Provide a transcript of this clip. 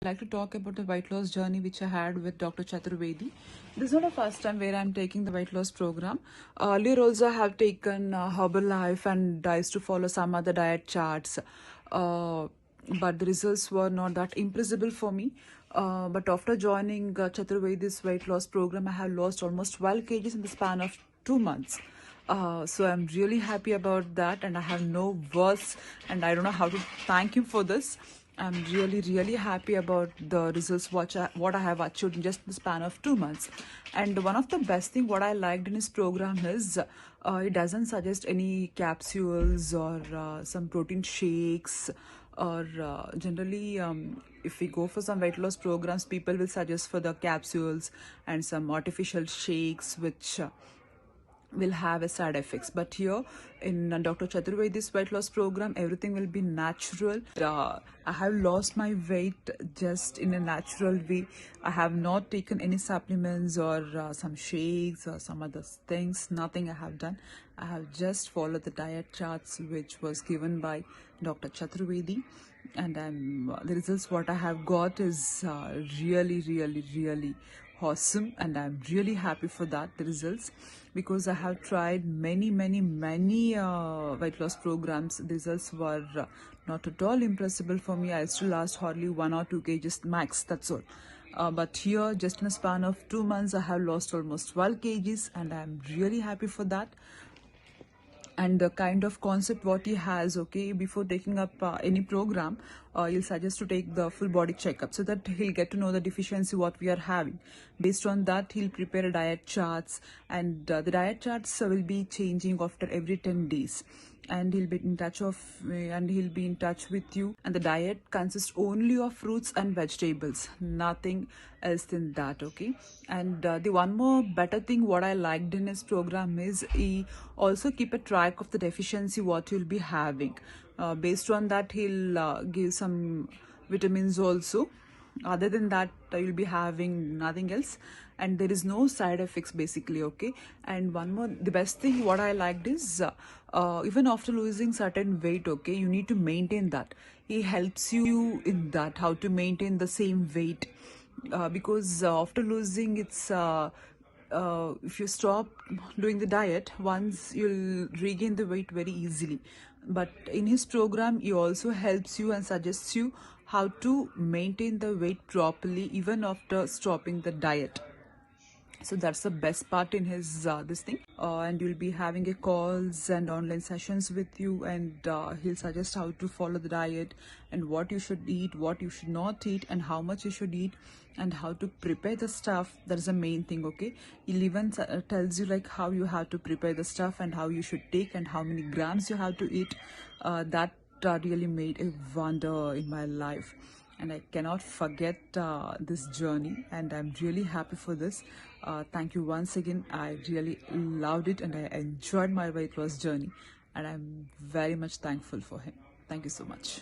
I'd like to talk about the weight loss journey which I had with Dr. Chaturvedi. This is not the first time where I'm taking the weight loss program. Earlier also I have taken Herbalife and I used to follow some other diet charts. But the results were not that impressible for me. But after joining Chaturvedi's weight loss program, I have lost almost 12 kgs in the span of 2 months. So I'm really happy about that, and I have no words, and I don't know how to thank him for this. I'm really happy about the results what I have achieved in just the span of 2 months. And one of the best thing what I liked in his program is it doesn't suggest any capsules or some protein shakes or generally if we go for some weight loss programs, people will suggest for the capsules and some artificial shakes which will have a side effects. But here in Dr. Chaturvedi's weight loss program, everything will be natural. I have lost my weight just in a natural way. I have not taken any supplements or some shakes or some other things. Nothing I have done. I have just followed the diet charts which was given by Dr. Chaturvedi, and the results what I have got is really awesome, and I'm really happy for that, the results, because I have tried many weight loss programs. The results were not at all impressible for me. I used to last hardly 1 or 2 kgs max, that's all. But here, just in a span of 2 months, I have lost almost 12 kgs, and I'm really happy for that. And the kind of concept what he has, okay, before taking up any program, he'll suggest to take the full body checkup so that he'll get to know the deficiency what we are having. Based on that, he'll prepare diet charts, and the diet charts will be changing after every 10 days, and he'll be in touch with you. And the diet consists only of fruits and vegetables, nothing else than that, okay. And the one more better thing what I liked in his program is he also keep a track of the deficiency what you'll be having. Based on that, he'll give some vitamins also. Other than that, you'll be having nothing else, and there is no side effects basically, okay. And one more, the best thing what I liked is even after losing certain weight, okay, you need to maintain that. He helps you in that, how to maintain the same weight, because after losing if you stop doing the diet once, you'll regain the weight very easily. But in his program, he also helps you and suggests you how to maintain the weight properly even after stopping the diet. So that's the best part in his this thing. And you'll be having a calls and online sessions with you, and he'll suggest how to follow the diet and what you should eat, what you should not eat, and how much you should eat, and how to prepare the stuff. That is the main thing, okay. He'll even tells you like how you have to prepare the stuff and how you should take and how many grams you have to eat. That really made a wonder in my life, and I cannot forget this journey, and I'm really happy for this. Thank you once again. I really loved it, and I enjoyed my weight loss journey, and I'm very much thankful for him. Thank you so much.